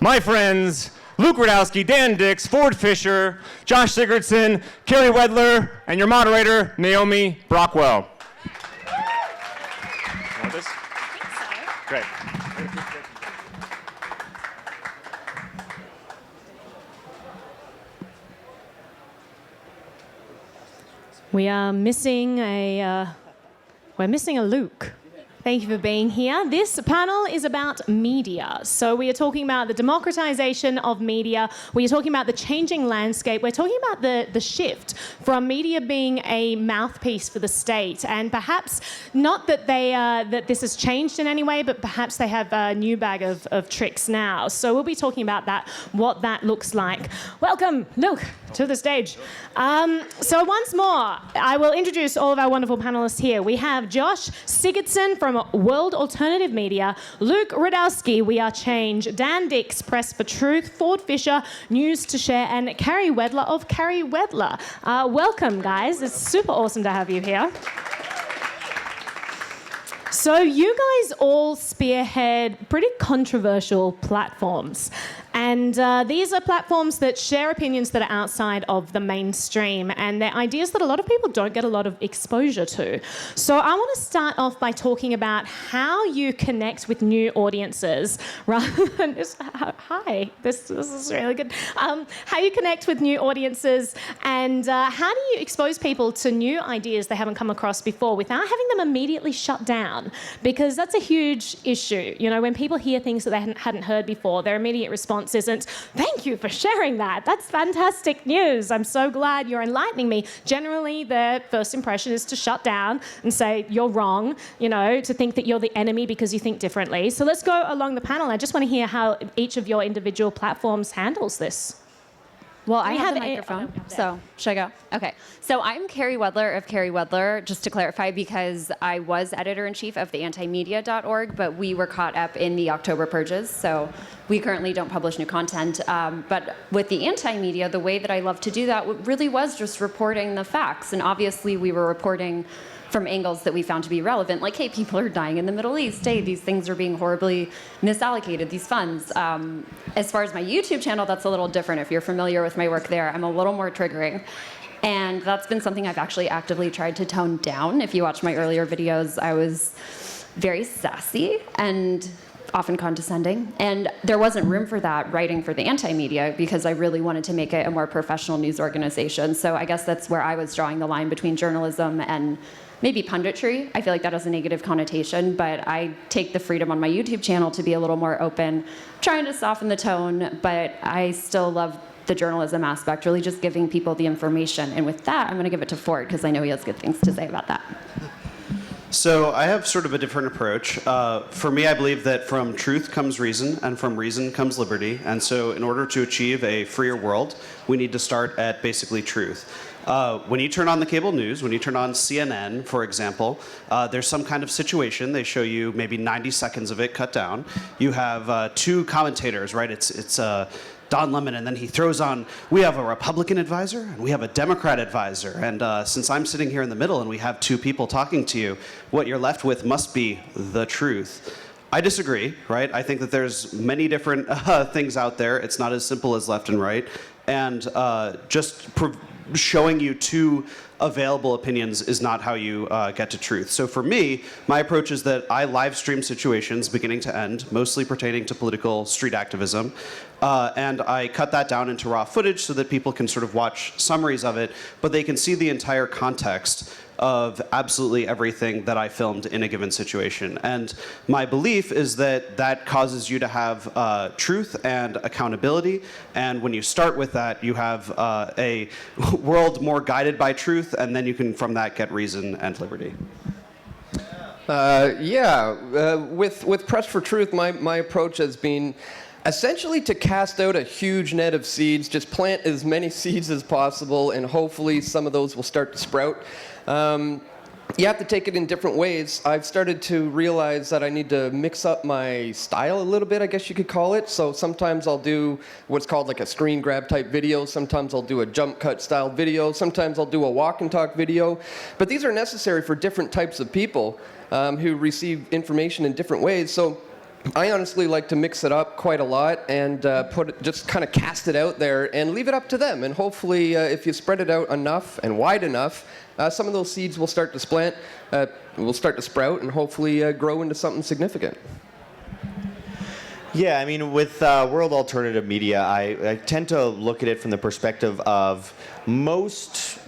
my friends, Luke Rudkowski, Dan Dix, Ford Fischer, Josh Sigurdson, Carey Wedler, and your moderator, Naomi Brockwell. Want this? I think so. Great. We are missing we're missing a Luke. Thank you for being here. This panel is about media. So we are talking about the democratization of media. We are talking about the changing landscape. We're talking about the shift from media being a mouthpiece for the state, and perhaps not that that this has changed in any way, but perhaps they have a new bag of tricks now. So we'll be talking about that, what that looks like. Welcome, Luke, to the stage. So once more, I will introduce all of our wonderful panelists here. We have Josh Sigurdson from World Alternative Media, Luke Rudkowski, We Are Change, Dan Dix, Press for Truth, Ford Fischer, News to Share, and Carey Wedler of Carey Wedler. Welcome, guys. It's super awesome to have you here. So you guys all spearhead pretty controversial platforms. And these are platforms that share opinions that are outside of the mainstream, and they're ideas that a lot of people don't get a lot of exposure to. So I want to start off by talking about how you connect with new audiences, rather than just, hi, this is really good. How you connect with new audiences, and how do you expose people to new ideas they haven't come across before without having them immediately shut down? Because that's a huge issue. You know, when people hear things that they hadn't heard before, their immediate response isn't, thank you for sharing that. That's fantastic news. I'm so glad you're enlightening me. Generally, their first impression is to shut down and say, you're wrong, you know, to think that you're the enemy because you think differently. So let's go along the panel. I just want to hear how each of your individual platforms handles this. Well, I have a microphone, so should I go? Okay. So I'm Carey Wedler of Carey Wedler, just to clarify, because I was editor-in-chief of the antimedia.org, but we were caught up in the October purges, so we currently don't publish new content. But with the anti-media, the way that I love to do that really was just reporting the facts, and obviously we were reporting from angles that we found to be relevant, like, hey, people are dying in the Middle East, hey, these things are being horribly misallocated, these funds. As far as my YouTube channel, that's a little different. If you're familiar with my work there, I'm a little more triggering. And that's been something I've actually actively tried to tone down. If you watch my earlier videos, I was very sassy and often condescending. And there wasn't room for that writing for the anti-media because I really wanted to make it a more professional news organization. So I guess that's where I was drawing the line between journalism and maybe punditry. I feel like that has a negative connotation, but I take the freedom on my YouTube channel to be a little more open, trying to soften the tone, but I still love the journalism aspect, really just giving people the information. And with that, I'm going to give it to Ford because I know he has good things to say about that. So I have sort of a different approach. For me, I believe that from truth comes reason, and from reason comes liberty. And so in order to achieve a freer world, we need to start at basically truth. When you turn on the cable news, when you turn on CNN, for example, there's some kind of situation. They show you maybe 90 seconds of it cut down. You have two commentators, right? It's Don Lemon, and then he throws on, we have a Republican advisor and we have a Democrat advisor. And since I'm sitting here in the middle and we have two people talking to you, what you're left with must be the truth. I disagree, right? I think that there's many different things out there. It's not as simple as left and right. And just showing you two available opinions is not how you get to truth. So for me, my approach is that I live stream situations beginning to end, mostly pertaining to political street activism, and I cut that down into raw footage so that people can sort of watch summaries of it, but they can see the entire context of absolutely everything that I filmed in a given situation. And my belief is that that causes you to have truth and accountability. And when you start with that, you have a world more guided by truth, and then you can, from that, get reason and liberty. With Press for Truth, my approach has been essentially to cast out a huge net of seeds, just plant as many seeds as possible, and hopefully some of those will start to sprout. You have to take it in different ways. I've started to realize that I need to mix up my style a little bit, I guess you could call it. So sometimes I'll do what's called like a screen grab type video. Sometimes I'll do a jump cut style video. Sometimes I'll do a walk and talk video. But these are necessary for different types of people who receive information in different ways. So I honestly like to mix it up quite a lot and just kind of cast it out there and leave it up to them. And hopefully, if you spread it out enough and wide enough, some of those seeds will start to sprout and hopefully grow into something significant. Yeah, I mean, with world alternative media, I tend to look at it from the perspective of most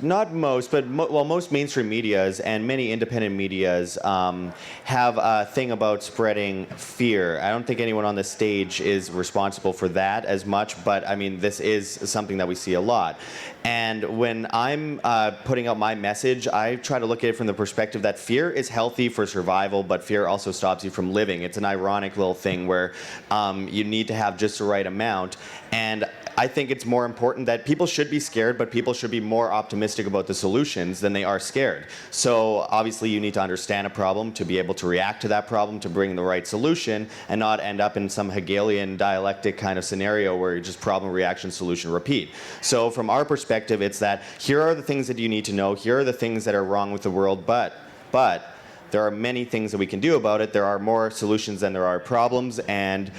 mainstream medias and many independent medias have a thing about spreading fear. I don't think anyone on the stage is responsible for that as much, but I mean, this is something that we see a lot. And when I'm putting out my message, I try to look at it from the perspective that fear is healthy for survival, but fear also stops you from living. It's an ironic little thing where you need to have just the right amount. And I think it's more important that people should be scared, but people should be more optimistic about the solutions than they are scared. So obviously you need to understand a problem to be able to react to that problem, to bring the right solution, and not end up in some Hegelian dialectic kind of scenario where you just problem, reaction, solution, repeat. So from our perspective, it's that here are the things that you need to know, here are the things that are wrong with the world, but there are many things that we can do about it. There are more solutions than there are problems, and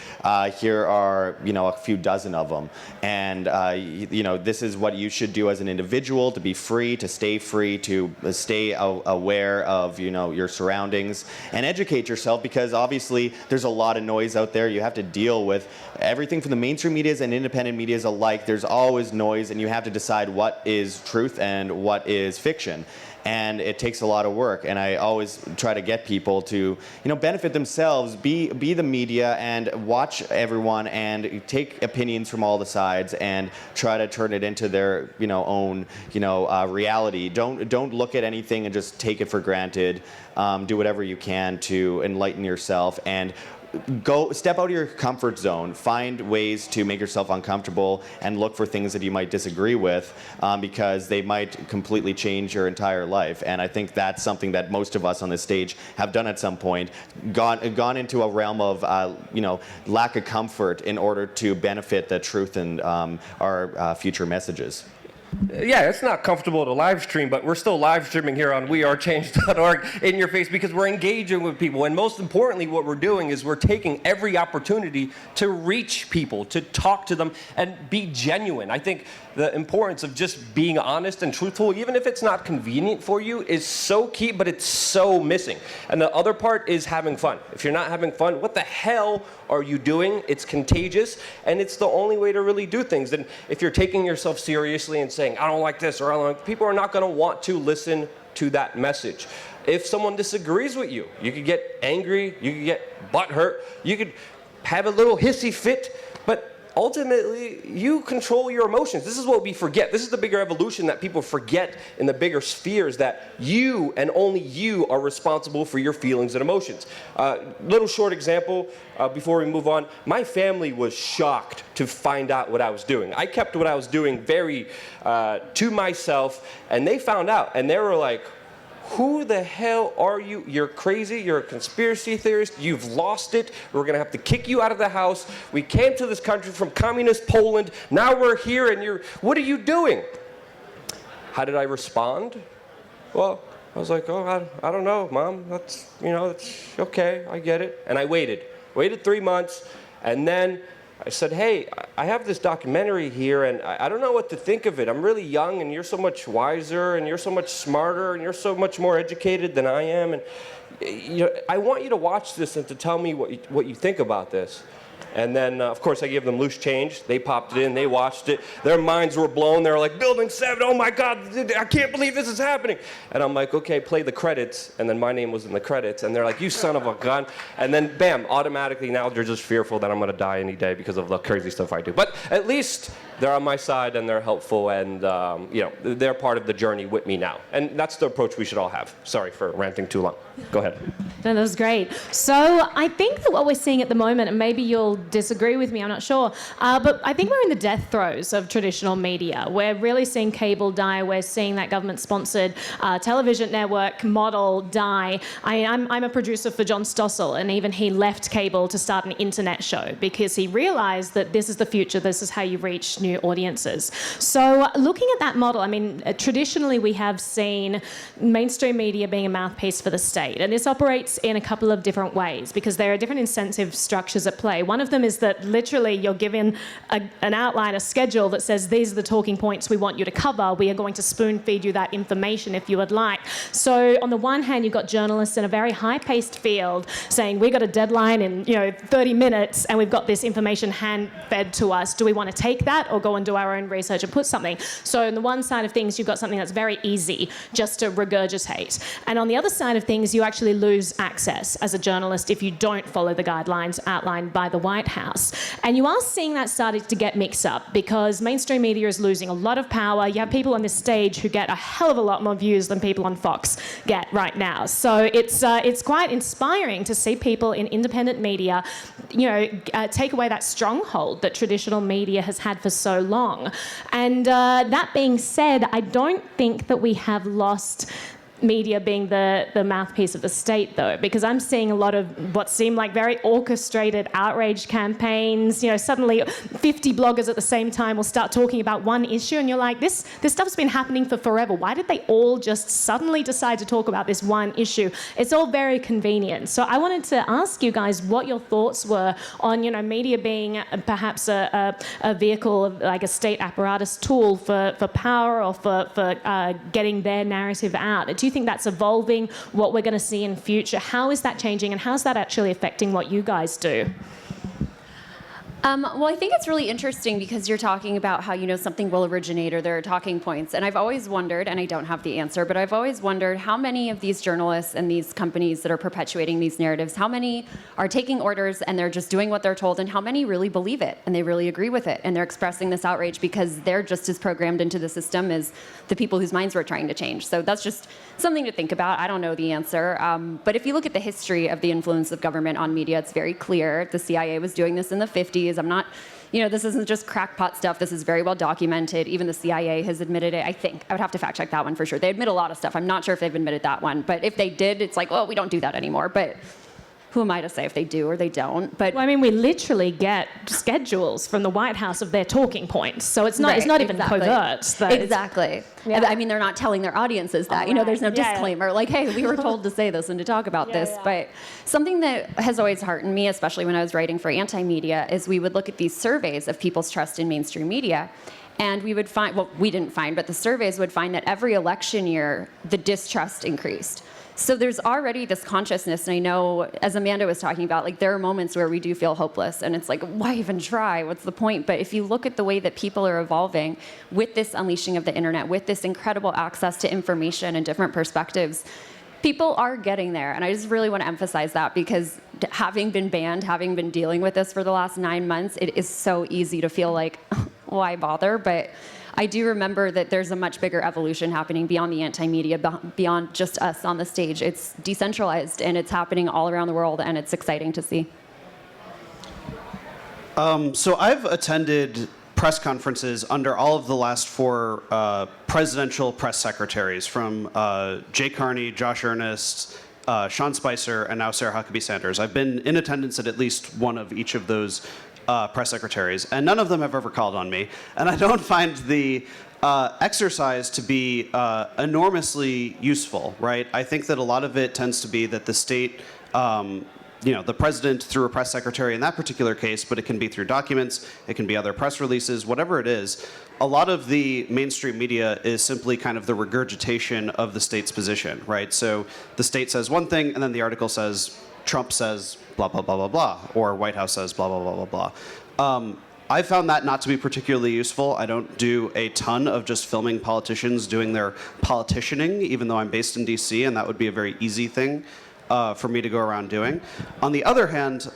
here are, a few dozen of them. And this is what you should do as an individual: to be free, to stay aware of your surroundings, and educate yourself, because obviously there's a lot of noise out there. You have to deal with everything from the mainstream medias and independent medias alike. There's always noise, and you have to decide what is truth and what is fiction. And it takes a lot of work, and I always try to get people to, benefit themselves, be the media, and watch everyone, and take opinions from all the sides, and try to turn it into their, own, reality. Don't look at anything and just take it for granted. Do whatever you can to enlighten yourself, and step out of your comfort zone. Find ways to make yourself uncomfortable and look for things that you might disagree with, because they might completely change your entire life. And I think that's something that most of us on this stage have done at some point, gone into a realm of lack of comfort in order to benefit the truth and our future messages. Yeah, it's not comfortable to live stream, but we're still live streaming here on wearechange.org in your face, because we're engaging with people. And most importantly, what we're doing is we're taking every opportunity to reach people, to talk to them, and be genuine. I think the importance of just being honest and truthful, even if it's not convenient for you, is so key, but it's so missing. And the other part is having fun. If you're not having fun, what the hell are you doing? It's contagious, and it's the only way to really do things. And if you're taking yourself seriously and saying, I don't like this, or I don't like, people are not going to want to listen to that message. If someone disagrees with you, you could get angry, you could get butthurt, you could have a little hissy fit, but ultimately, you control your emotions. This is what we forget. This is the bigger evolution that people forget in the bigger spheres, that you and only you are responsible for your feelings and emotions. Little short example before we move on. My family was shocked to find out what I was doing. I kept what I was doing very to myself, and they found out, and they were like, who the hell are you? You're crazy. You're a conspiracy theorist. You've lost it. We're going to have to kick you out of the house. We came to this country from communist Poland. Now we're here, and what are you doing? How did I respond? Well, I was like, I don't know, Mom. That's okay. I get it. And I waited 3 months, and then I said, hey, I have this documentary here, and I don't know what to think of it. I'm really young, and you're so much wiser, and you're so much smarter, and you're so much more educated than I am. And I want you to watch this and to tell me what you think about this. And then, of course, I gave them loose change. They popped it in. They watched it. Their minds were blown. They were like, Building 7, oh, my God, I can't believe this is happening. And I'm like, okay, play the credits. And then my name was in the credits. And they're like, you son of a gun. And then, bam, automatically now they're just fearful that I'm going to die any day because of the crazy stuff I do. But at least they're on my side, and they're helpful, and they're part of the journey with me now. And that's the approach we should all have. Sorry for ranting too long. Go ahead. No, that was great. So I think that what we're seeing at the moment, and maybe you'll will disagree with me, I'm not sure. But I think we're in the death throes of traditional media. We're really seeing cable die. We're seeing that government-sponsored television network model die. I'm a producer for John Stossel, and even he left cable to start an internet show because he realized that this is the future, this is how you reach new audiences. So looking at that model, I mean, traditionally we have seen mainstream media being a mouthpiece for the state, and this operates in a couple of different ways because there are different incentive structures at play. One of them is that literally you're given an outline, a schedule that says these are the talking points we want you to cover. We are going to spoon feed you that information if you would like. So on the one hand, you've got journalists in a very high-paced field saying we got a deadline in 30 minutes and we've got this information hand-fed to us. Do we want to take that or go and do our own research and put something? So on the one side of things, you've got something that's very easy just to regurgitate. And on the other side of things, you actually lose access as a journalist if you don't follow the guidelines outlined by the White House. And you are seeing that starting to get mixed up because mainstream media is losing a lot of power. You have people on this stage who get a hell of a lot more views than people on Fox get right now. So it's quite inspiring to see people in independent media, take away that stronghold that traditional media has had for so long. And that being said, I don't think that we have lost media being the mouthpiece of the state, though, because I'm seeing a lot of what seem like very orchestrated outrage campaigns. Suddenly 50 bloggers at the same time will start talking about one issue, and you're like, this stuff's been happening for forever. Why did they all just suddenly decide to talk about this one issue? It's all very convenient. So I wanted to ask you guys what your thoughts were on, media being perhaps a vehicle, like a state apparatus tool for power or for getting their narrative out. Do you think that's evolving, what we're going to see in future? How is that changing, and how's that actually affecting what you guys do? Well, I think it's really interesting because you're talking about how, something will originate or there are talking points. And I've always wondered, and I don't have the answer, but I've always wondered how many of these journalists and these companies that are perpetuating these narratives, how many are taking orders and they're just doing what they're told, and how many really believe it and they really agree with it and they're expressing this outrage because they're just as programmed into the system as the people whose minds we're trying to change. So that's just something to think about. I don't know the answer. But if you look at the history of the influence of government on media, it's very clear. The CIA was doing this in the 50s. I'm not, this isn't just crackpot stuff. This is very well documented. Even the CIA has admitted it, I think. I would have to fact check that one for sure. They admit a lot of stuff. I'm not sure if they've admitted that one. But if they did, it's like, well, we don't do that anymore. But who am I to say if they do or they don't? But we literally get schedules from the White House of their talking points. So it's not even covert. Exactly. Yeah. They're not telling their audiences that. There's no disclaimer like, hey, we were told to say this and to talk about this. Yeah. But something that has always heartened me, especially when I was writing for Anti-Media, is we would look at these surveys of people's trust in mainstream media. And we would find, we didn't find, but the surveys would find that every election year, the distrust increased. So there's already this consciousness, and I know, as Amanda was talking about, there are moments where we do feel hopeless, and it's like, why even try? What's the point? But if you look at the way that people are evolving with this unleashing of the internet, with this incredible access to information and different perspectives, people are getting there. And I just really want to emphasize that because having been banned, having been dealing with this for the last 9 months, it is so easy to feel like, why bother? But I do remember that there's a much bigger evolution happening beyond the anti-media, beyond just us on the stage. It's decentralized, and it's happening all around the world, and it's exciting to see. So I've attended press conferences under all of the last 4 presidential press secretaries, from Jay Carney, Josh Earnest, Sean Spicer, and now Sarah Huckabee Sanders. I've been in attendance at least one of each of those press secretaries, and none of them have ever called on me. And I don't find the exercise to be enormously useful, right? I think that a lot of it tends to be that the state, the president through a press secretary in that particular case, but it can be through documents, it can be other press releases, whatever it is. A lot of the mainstream media is simply kind of the regurgitation of the state's position, right? So the state says one thing, and then the article says, Trump says blah, blah, blah, blah, blah, or White House says blah, blah, blah, blah, blah. I found that not to be particularly useful. I don't do a ton of just filming politicians doing their politicianing, even though I'm based in DC, and that would be a very easy thing for me to go around doing. On the other hand,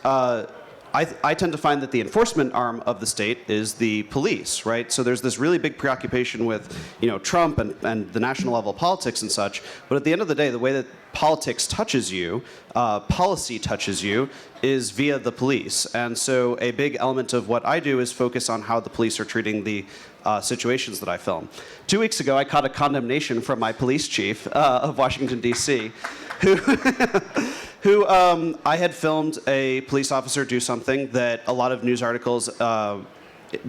I tend to find that the enforcement arm of the state is the police, right? So there's this really big preoccupation with, Trump and the national level politics and such. But at the end of the day, the way that politics touches you, policy touches you, is via the police. And so a big element of what I do is focus on how the police are treating the situations that I film. 2 weeks ago, I caught a condemnation from my police chief of Washington, D.C., who I had filmed a police officer do something that a lot of news articles,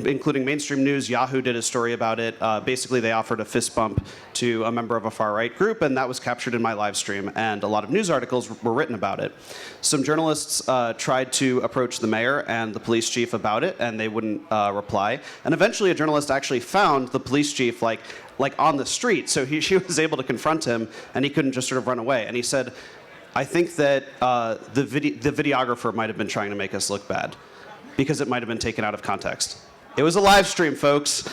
including mainstream news, Yahoo did a story about it. Basically, they offered a fist bump to a member of a far-right group, and that was captured in my live stream, and a lot of news articles were written about it. Some journalists tried to approach the mayor and the police chief about it, and they wouldn't reply. And eventually, a journalist actually found the police chief, like on the street, so she was able to confront him, and he couldn't just sort of run away. And he said, I think that the videographer might have been trying to make us look bad because it might have been taken out of context. It was a live stream, folks.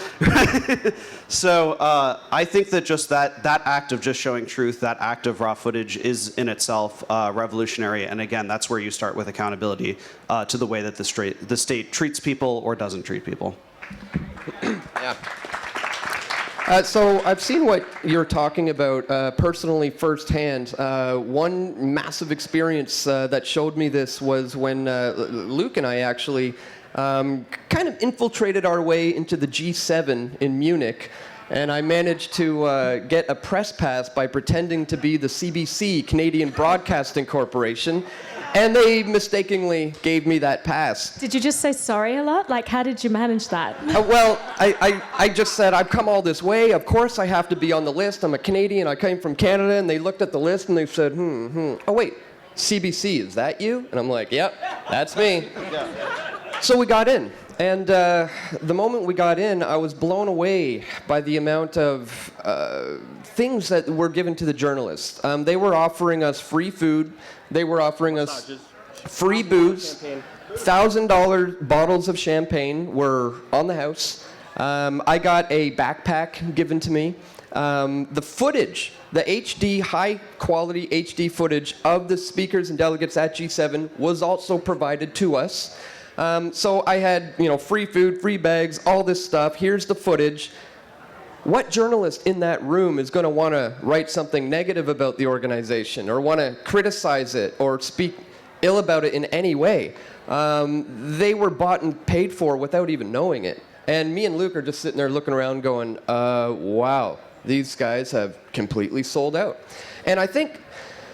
So I think that just that act of just showing truth, that act of raw footage is in itself revolutionary. And again, that's where you start with accountability to the way that the state treats people or doesn't treat people. Yeah. So I've seen what you're talking about personally firsthand. One massive experience that showed me this was when Luke and I actually kind of infiltrated our way into the G7 in Munich. And I managed to get a press pass by pretending to be the CBC, Canadian Broadcasting Corporation. And they mistakenly gave me that pass. Did you just say sorry a lot? Like, how did you manage that? Well, I just said, I've come all this way. Of course I have to be on the list. I'm a Canadian. I came from Canada. And they looked at the list and they said, Oh, wait, CBC, is that you? And I'm like, yep, that's me. So we got in. And the moment we got in, I was blown away by the amount of things that were given to the journalists. They were offering us free food. They were offering us free booze. $1,000 bottles of champagne were on the house. I got a backpack given to me. The footage, the HD, high-quality HD footage of the speakers and delegates at G7 was also provided to us. So I had, free food, free bags, all this stuff. Here's the footage. What journalist in that room is going to want to write something negative about the organization or want to criticize it or speak ill about it in any way? They were bought and paid for without even knowing it. And me and Luke are just sitting there looking around going, wow, these guys have completely sold out. And I think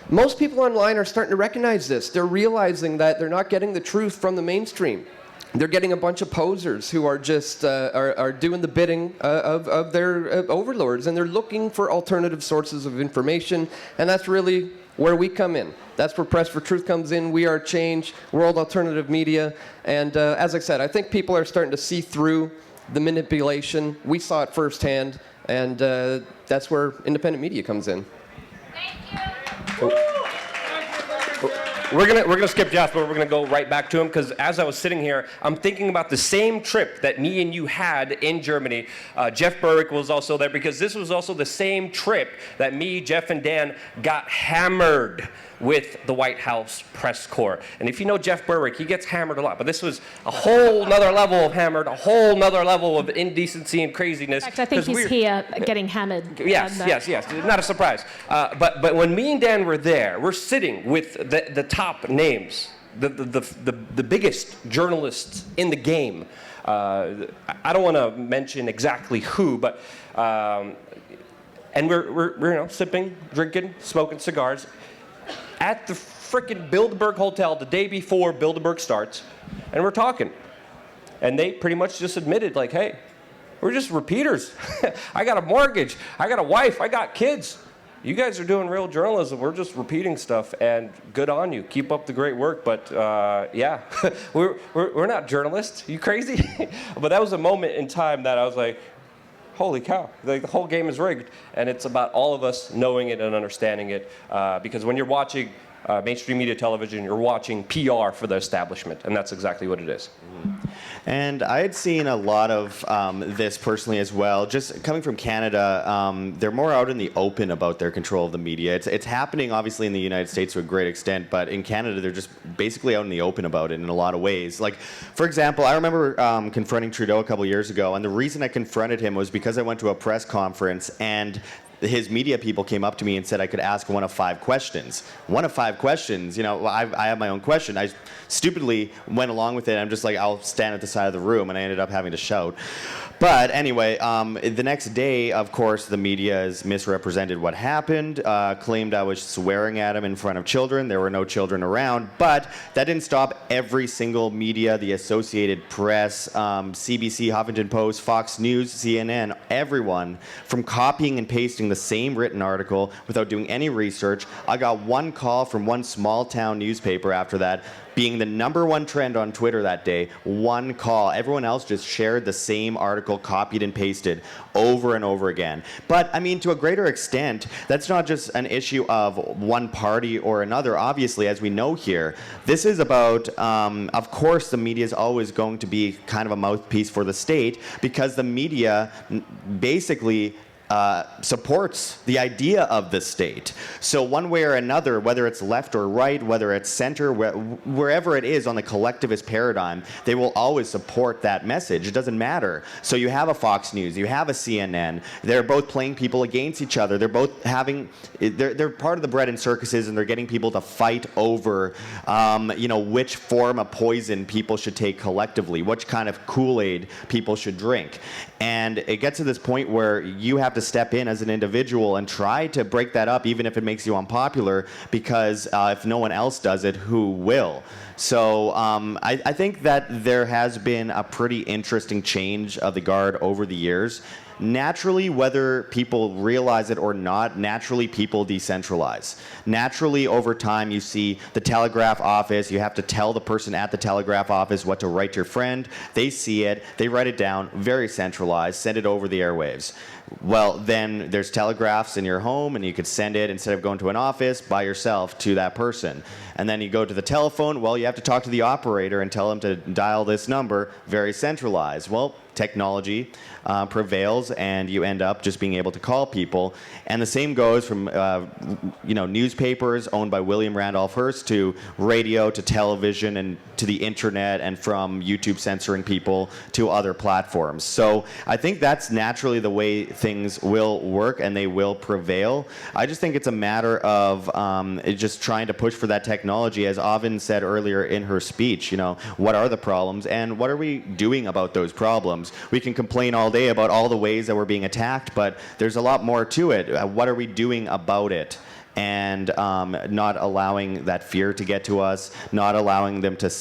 most people online are starting to recognize this. They're realizing that they're not getting the truth from the mainstream. They're getting a bunch of posers who are just are doing the bidding of their overlords, and they're looking for alternative sources of information, and that's really where we come in. That's where Press for Truth comes in. We are Change, World Alternative Media, and as I said, I think people are starting to see through the manipulation. We saw it firsthand, and that's where independent media comes in. We're gonna skip Jasper. We're gonna go right back to him because as I was sitting here, I'm thinking about the same trip that me and you had in Germany. Jeff Berwick was also there because this was also the same trip that me, Jeff, and Dan got hammered with the White House press corps. And if you know Jeff Berwick, he gets hammered a lot. But this was a whole nother level of hammered, a whole nother level of indecency and craziness. In fact, I think he's here getting hammered. Yes. Not a surprise. But when me and Dan were there, we're sitting with the top names, the biggest journalists in the game. I don't want to mention exactly who, but and we're sipping, drinking, smoking cigars at the frickin' Bilderberg Hotel the day before Bilderberg starts, and we're talking. And they pretty much just admitted, like, hey, we're just repeaters. I got a mortgage, I got a wife, I got kids. You guys are doing real journalism. We're just repeating stuff, and good on you. Keep up the great work, but yeah, we're not journalists. You crazy? But that was a moment in time that I was like, holy cow, the whole game is rigged. And it's about all of us knowing it and understanding it. Because when you're watching mainstream media television, you're watching PR for the establishment, and that's exactly what it is. And I had seen a lot of this personally as well. Just coming from Canada, they're more out in the open about their control of the media. It's happening obviously in the United States to a great extent, but in Canada they're just basically out in the open about it in a lot of ways. Like, for example, I remember confronting Trudeau a couple years ago, and the reason I confronted him was because I went to a press conference and his media people came up to me and said I could ask one of 5 questions. One of 5 questions, I have my own question. I stupidly went along with it. I'm just like, I'll stand at the side of the room, and I ended up having to shout. But anyway, the next day, of course, the media has misrepresented what happened, claimed I was swearing at him in front of children. There were no children around. But that didn't stop every single media, the Associated Press, CBC, Huffington Post, Fox News, CNN, everyone, from copying and pasting the same written article without doing any research. I got one call from one small town newspaper after that, being the #1 trend on Twitter that day. One call. Everyone else just shared the same article, copied and pasted over and over again. But I mean, to a greater extent, that's not just an issue of one party or another. Obviously, as we know here, this is about, of course, the media is always going to be kind of a mouthpiece for the state, because the media basically supports the idea of the state. So one way or another, whether it's left or right, whether it's center, wherever it is on the collectivist paradigm, they will always support that message. It doesn't matter. So you have a Fox News, you have a CNN. They're both playing people against each other. They're both having, they're part of the bread and circuses, and they're getting people to fight over, which form of poison people should take collectively, which kind of Kool-Aid people should drink. And it gets to this point where you have to step in as an individual and try to break that up, even if it makes you unpopular, because if no one else does it, who will? So I think that there has been a pretty interesting change of the guard over the years. Naturally, whether people realize it or not, naturally people decentralize. Naturally, over time, you see the telegraph office, you have to tell the person at the telegraph office what to write to your friend. They see it, they write it down, very centralized, send it over the airwaves. Well, then there's telegraphs in your home, and you could send it, instead of going to an office, by yourself to that person. And then you go to the telephone, well, you have to talk to the operator and tell them to dial this number, very centralized. Well, technology prevails, and you end up just being able to call people. And the same goes from newspapers owned by William Randolph Hearst, to radio, to television, and to the internet, and from YouTube censoring people to other platforms. So I think that's naturally the way things will work, and they will prevail. I just think it's a matter of just trying to push for that technology, as Avin said earlier in her speech. What are the problems, and what are we doing about those problems? We can complain all day about all the ways that we're being attacked, but there's a lot more to it. What are we doing about it? And not allowing that fear to get to us, not allowing them to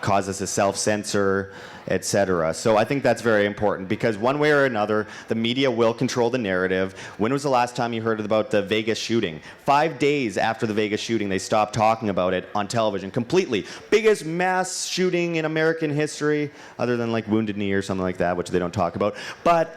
cause us to self-censor, etc. So I think that's very important, because one way or another, the media will control the narrative. When was the last time you heard about the Vegas shooting? 5 days after the Vegas shooting, they stopped talking about it on television completely. Biggest mass shooting in American history, other than like Wounded Knee or something like that, which they don't talk about. But,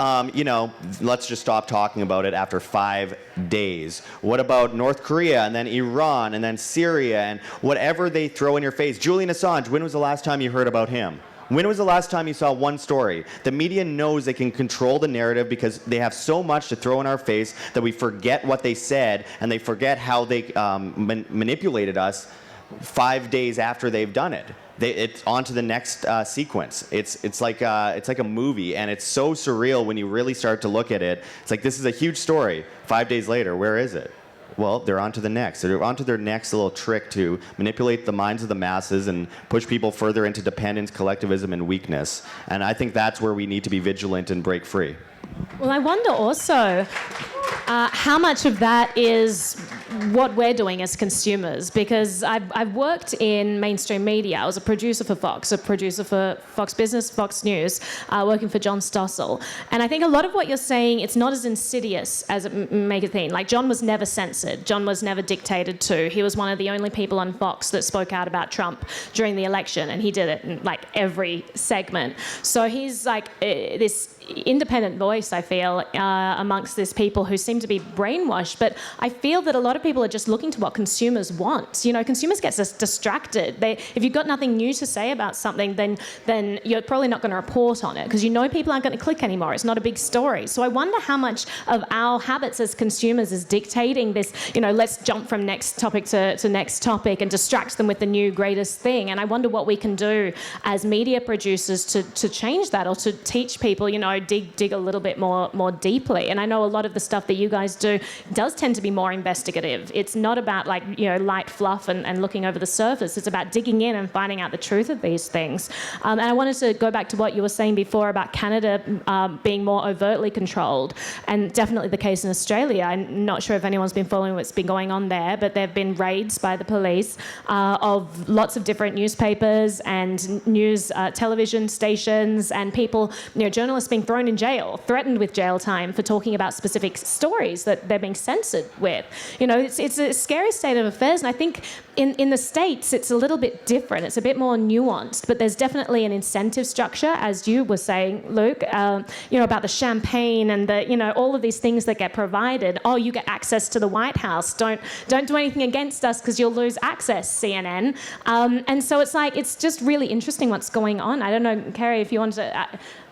let's just stop talking about it after 5 days. What about North Korea, and then Iran, and then Syria, and whatever they throw in your face? Julian Assange, when was the last time you heard about him? When was the last time you saw one story? The media knows they can control the narrative because they have so much to throw in our face that we forget what they said, and they forget how they manipulated us 5 days after they've done it. It's on to the next sequence. It's like a movie, and it's so surreal when you really start to look at it. It's like, this is a huge story. 5 days later, where is it? Well, they're on to the next. They're on to their next little trick to manipulate the minds of the masses and push people further into dependence, collectivism, and weakness. And I think that's where we need to be vigilant and break free. Well, I wonder also how much of that is what we're doing as consumers, because I've worked in mainstream media. I was a producer for Fox, a producer for Fox Business, Fox News, working for John Stossel. And I think a lot of what you're saying, it's not as insidious as it make it seem. Like, John was never censored. John was never dictated to. He was one of the only people on Fox that spoke out about Trump during the election, and he did it in like every segment. So he's like this independent voice, I feel, amongst these people who seem to be brainwashed. But I feel that a lot of people are just looking to what consumers want. You know, consumers get distracted. If you've got nothing new to say about something, then you're probably not going to report on it because you know people aren't going to click anymore. It's not a big story. So I wonder how much of our habits as consumers is dictating this, you know, let's jump from next topic to next topic and distract them with the new greatest thing. And I wonder what we can do as media producers to change that or to teach people, you know, dig a little bit more deeply. And I know a lot of the stuff that you guys do does tend to be more investigative. It's not about like, you know, light fluff and looking over the surface. It's about digging in and finding out the truth of these things. And I wanted to go back to what you were saying before about Canada being more overtly controlled, and definitely the case in Australia. I'm not sure if anyone's been following what's been going on there, but there have been raids by the police of lots of different newspapers and news television stations, and people, you know, journalists being thrown in jail, threatened with jail time for talking about specific stories that they're being censored with. You know, it's a scary state of affairs, and I think in the States it's a little bit different. It's a bit more nuanced, but there's definitely an incentive structure, as you were saying, Luke, you know, about the champagne and the, you know, all of these things that get provided. Oh, you get access to the White House. Don't do anything against us because you'll lose access, CNN. And so it's like, it's just really interesting what's going on. I don't know, Carey, if you wanted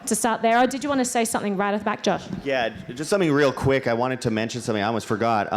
to start there, or did you want to say something right at the back, Josh? Yeah, just something real quick. I wanted to mention something I almost forgot.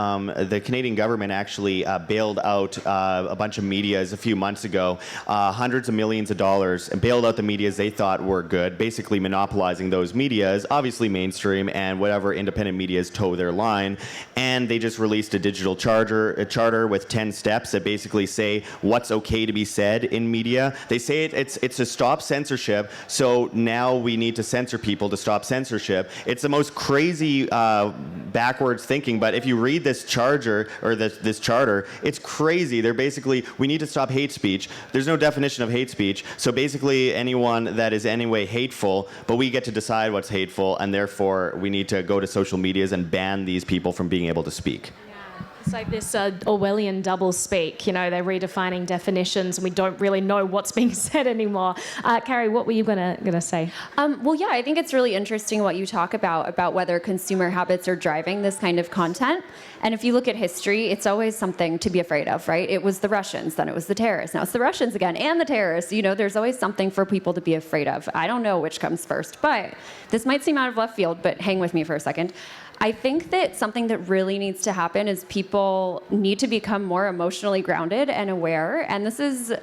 The Canadian government actually bailed out a bunch of medias a few months ago, hundreds of millions of dollars, and bailed out the medias they thought were good, basically monopolizing those medias, obviously mainstream, and whatever independent medias toe their line. And they just released a digital charter with 10 steps that basically say what's okay to be said in media. They say it's to stop censorship, so now we need to censor people to stop censorship. It's the most crazy backwards thinking, but if you read this charter, it's crazy. They're basically, we need to stop hate speech. There's no definition of hate speech, so basically anyone that is anyway hateful, but we get to decide what's hateful, and therefore we need to go to social medias and ban these people from being able to speak. It's like this Orwellian double speak, you know, they're redefining definitions and we don't really know what's being said anymore. Carey, what were you gonna say? Well, yeah, I think it's really interesting what you talk about whether consumer habits are driving this kind of content. And if you look at history, it's always something to be afraid of, right? It was the Russians, then it was the terrorists, now it's the Russians again, and the terrorists. You know, there's always something for people to be afraid of. I don't know which comes first, but this might seem out of left field, but hang with me for a second. I think that something that really needs to happen is people need to become more emotionally grounded and aware. And this is,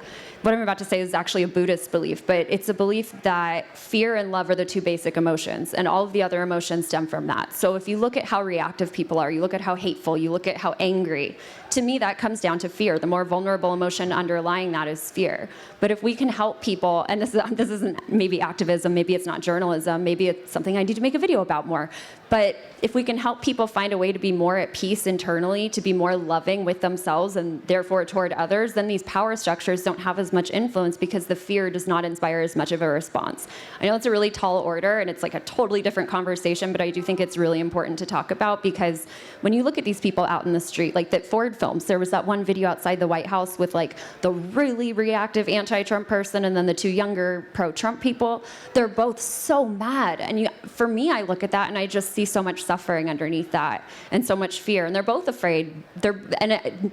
what I'm about to say is actually a Buddhist belief, but it's a belief that fear and love are the two basic emotions, and all of the other emotions stem from that. So if you look at how reactive people are, you look at how hateful, you look at how angry, to me that comes down to fear. The more vulnerable emotion underlying that is fear. But if we can help people, and this isn't maybe activism, maybe it's not journalism, maybe it's something I need to make a video about more, but if we can help people find a way to be more at peace internally, to be more loving with themselves and therefore toward others, then these power structures don't have as much influence because the fear does not inspire as much of a response. I know it's a really tall order and it's like a totally different conversation, but I do think it's really important to talk about, because when you look at these people out in the street, like the Ford films, there was that one video outside the White House with like the really reactive anti-Trump person and then the two younger pro-Trump people. They're both so mad. And for me, I look at that and I just see so much suffering underneath that and so much fear. And they're both afraid.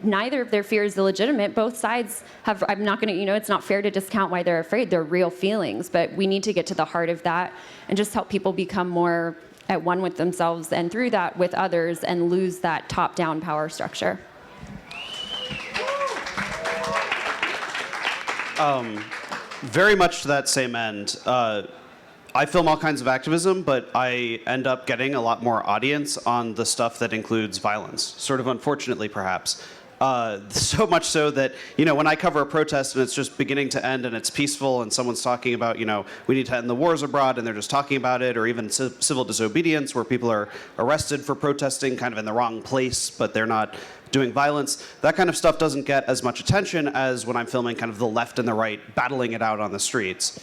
Neither of their fear is illegitimate. Both sides have, I'm not going to, it's not fair to discount why they're afraid. They're real feelings, but we need to get to the heart of that and just help people become more at one with themselves and through that with others and lose that top-down power structure. Very much to that same end. I film all kinds of activism, but I end up getting a lot more audience on the stuff that includes violence, sort of unfortunately, perhaps. So much so that, when I cover a protest and it's just beginning to end and it's peaceful and someone's talking about, we need to end the wars abroad and they're just talking about it, or even civil disobedience where people are arrested for protesting kind of in the wrong place, but they're not doing violence. That kind of stuff doesn't get as much attention as when I'm filming kind of the left and the right battling it out on the streets.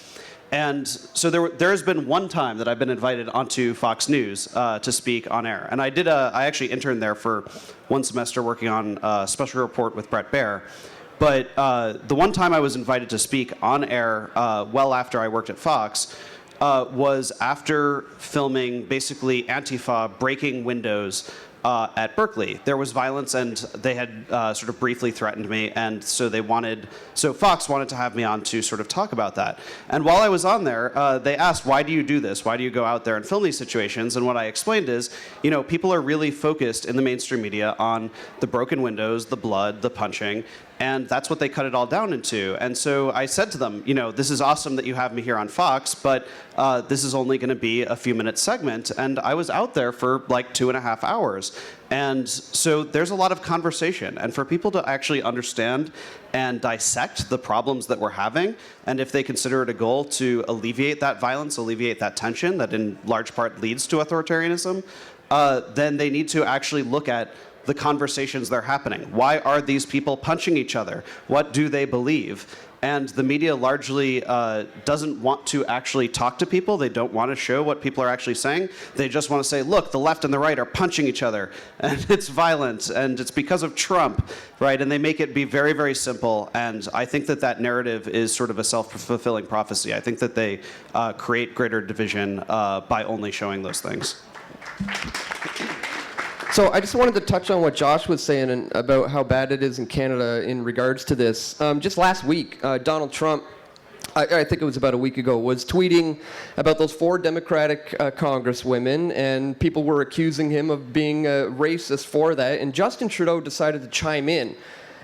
And so there has been one time that I've been invited onto Fox News to speak on air. And I actually interned there for one semester working on a special report with Bret Baier. But the one time I was invited to speak on air well after I worked at Fox was after filming basically Antifa breaking windows at Berkeley. There was violence, and they had sort of briefly threatened me, and so Fox wanted to have me on to sort of talk about that. And while I was on there, they asked, why do you do this? Why do you go out there and film these situations? And what I explained is, people are really focused in the mainstream media on the broken windows, the blood, the punching, and that's what they cut it all down into. And so I said to them, this is awesome that you have me here on Fox, but this is only going to be a few minute segment. And I was out there for like 2.5 hours. And so there's a lot of conversation. And for people to actually understand and dissect the problems that we're having, and if they consider it a goal to alleviate that violence, alleviate that tension that in large part leads to authoritarianism, then they need to actually look at the conversations that are happening. Why are these people punching each other? What do they believe? And the media largely doesn't want to actually talk to people. They don't want to show what people are actually saying. They just want to say, look, the left and the right are punching each other, and it's violent, and it's because of Trump, right? And they make it be very, very simple. And I think that narrative is sort of a self-fulfilling prophecy. I think that they create greater division by only showing those things. So I just wanted to touch on what Josh was saying about how bad it is in Canada in regards to this. Just last week, Donald Trump, I think it was about a week ago, was tweeting about those 4 Democratic congresswomen, and people were accusing him of being racist for that. And Justin Trudeau decided to chime in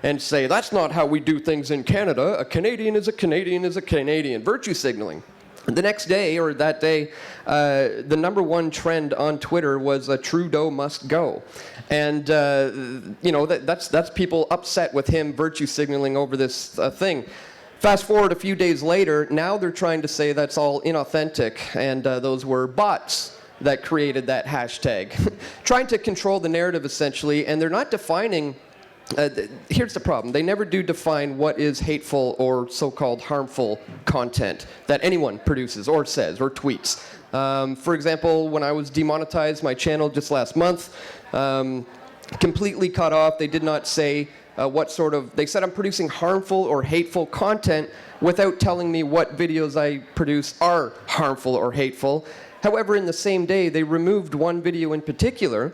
and say, that's not how we do things in Canada. A Canadian is a Canadian is a Canadian. Virtue signaling. The next day, or that day, the #1 trend on Twitter was Trudeau must go. And, that's people upset with him virtue signaling over this thing. Fast forward a few days later, now they're trying to say that's all inauthentic, and those were bots that created that hashtag. Trying to control the narrative, essentially, and they're not defining. Here's the problem. They never do define what is hateful or so-called harmful content that anyone produces or says or tweets. For example, when I was demonetized my channel just last month, completely cut off. They did not say they said I'm producing harmful or hateful content without telling me what videos I produce are harmful or hateful. However, in the same day, they removed one video in particular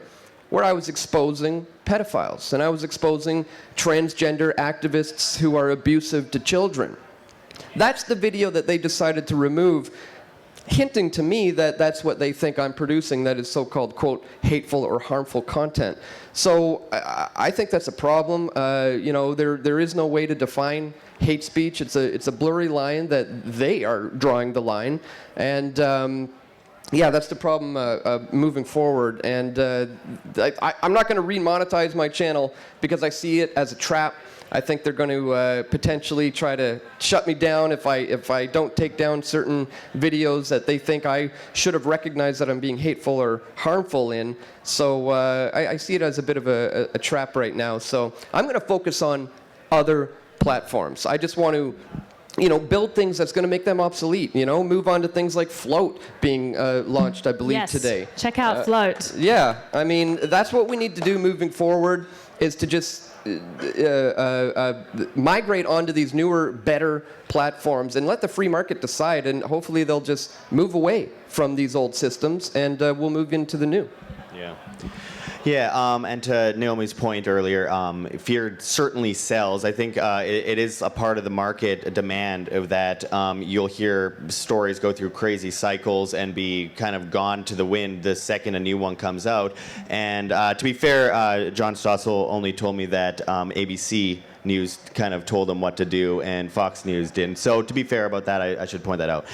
where I was exposing pedophiles, and I was exposing transgender activists who are abusive to children. That's the video that they decided to remove, hinting to me that that's what they think I'm producing, that is so-called, quote, hateful or harmful content. So I think that's a problem. There is no way to define hate speech. It's a blurry line that they are drawing the line, and yeah, that's the problem moving forward. And I'm not going to remonetize my channel because I see it as a trap. I think they're going to potentially try to shut me down if I don't take down certain videos that they think I should have recognized that I'm being hateful or harmful in. So I see it as a bit of a trap right now. So I'm going to focus on other platforms. I just want to build things that's going to make them obsolete. Move on to things like Float being launched, I believe, today. Check out Float. Yeah, I mean, that's what we need to do moving forward, is to just migrate onto these newer, better platforms and let the free market decide, and hopefully they'll just move away from these old systems, and we'll move into the new. Yeah. Yeah, and to Naomi's point earlier, fear certainly sells. I think it is a part of the market demand of that you'll hear stories go through crazy cycles and be kind of gone to the wind the second a new one comes out. And to be fair, John Stossel only told me that ABC News kind of told them what to do, and Fox News didn't. So to be fair about that, I should point that out.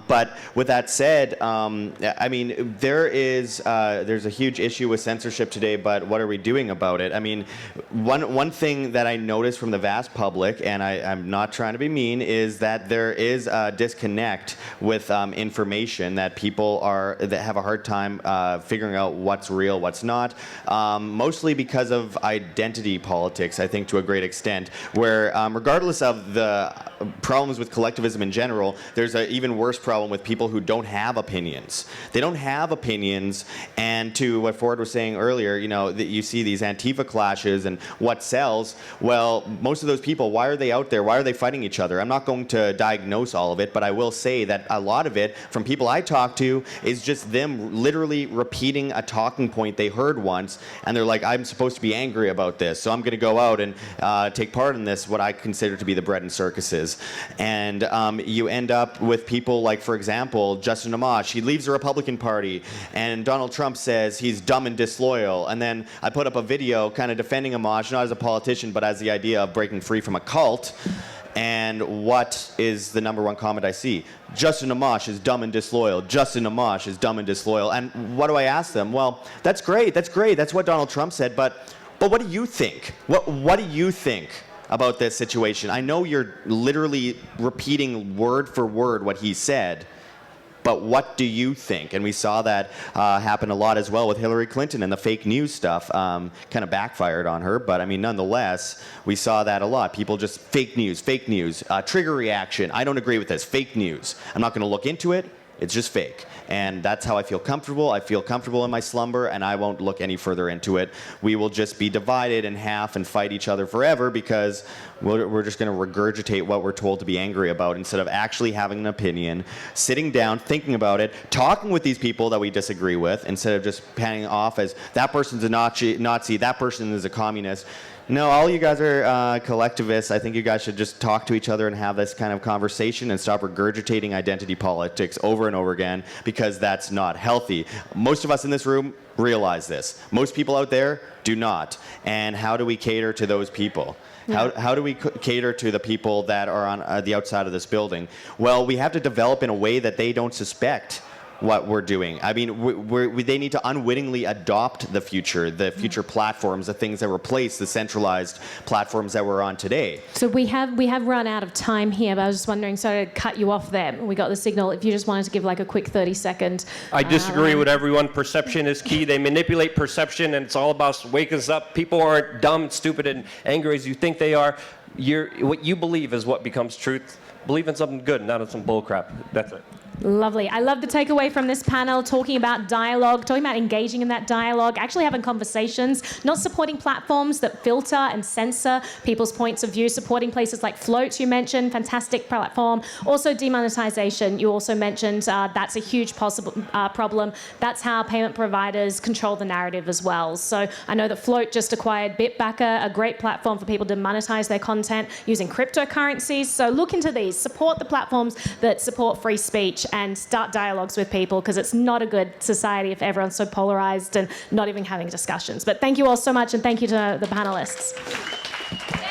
But with that said, I mean, there's a huge issue with censorship today, but what are we doing about it? I mean, one thing that I noticed from the vast public, and I'm not trying to be mean, is that there is a disconnect with information, that people that have a hard time figuring out what's real, what's not, mostly because of identity politics, I think, to a great extent. extent, where regardless of the problems with collectivism in general, there's an even worse problem with people who don't have opinions. They don't have opinions, and to what Ford was saying earlier, that you see these Antifa clashes and what sells. Well, most of those people, why are they out there? Why are they fighting each other? I'm not going to diagnose all of it, but I will say that a lot of it, from people I talk to, is just them literally repeating a talking point they heard once, and they're like, I'm supposed to be angry about this, so I'm going to go out and take part in this, what I consider to be the bread and circuses. And you end up with people like, for example, Justin Amash. He leaves the Republican Party, and Donald Trump says he's dumb and disloyal. And then I put up a video kind of defending Amash, not as a politician, but as the idea of breaking free from a cult. And what is the number one comment I see? Justin Amash is dumb and disloyal. Justin Amash is dumb and disloyal. And what do I ask them? Well, that's great. That's great. That's what Donald Trump said. But what do you think? What do you think about this situation? I know you're literally repeating word for word what he said, but what do you think? And we saw that happen a lot as well with Hillary Clinton and the fake news stuff. Kind of backfired on her, but I mean, nonetheless, we saw that a lot. People just fake news, trigger reaction. I don't agree with this, fake news. I'm not going to look into it. It's just fake. And that's how I feel comfortable. I feel comfortable in my slumber, and I won't look any further into it. We will just be divided in half and fight each other forever because we're just going to regurgitate what we're told to be angry about instead of actually having an opinion, sitting down, thinking about it, talking with these people that we disagree with, instead of just panning off as that person's a Nazi, that person is a communist. No, all you guys are collectivists. I think you guys should just talk to each other and have this kind of conversation and stop regurgitating identity politics over and over again, because that's not healthy. Most of us in this room realize this. Most people out there do not. And how do we cater to those people? How do we cater to the people that are on the outside of this building? Well, we have to develop in a way that they don't suspect what we're doing. I mean, they need to unwittingly adopt the future platforms, the things that replace the centralized platforms that we're on today. So we have run out of time here, but I was just wondering, sorry to cut you off there. We got the signal. If you just wanted to give like a quick 30-second. I disagree with everyone. Perception is key. They manipulate perception, and it's all about waking us up. People aren't dumb, stupid, and angry as you think they are. What you believe is what becomes truth. Believe in something good, not in some bullcrap. That's it. Lovely. I love the takeaway from this panel, talking about dialogue, talking about engaging in that dialogue, actually having conversations, not supporting platforms that filter and censor people's points of view, supporting places like Float, you mentioned, fantastic platform. Also demonetization, you also mentioned, that's a huge possible problem. That's how payment providers control the narrative as well. So I know that Float just acquired Bitbacker, a great platform for people to monetize their content using cryptocurrencies. So look into these, support the platforms that support free speech, and start dialogues with people, because it's not a good society if everyone's so polarized and not even having discussions. But thank you all so much, and thank you to the panelists.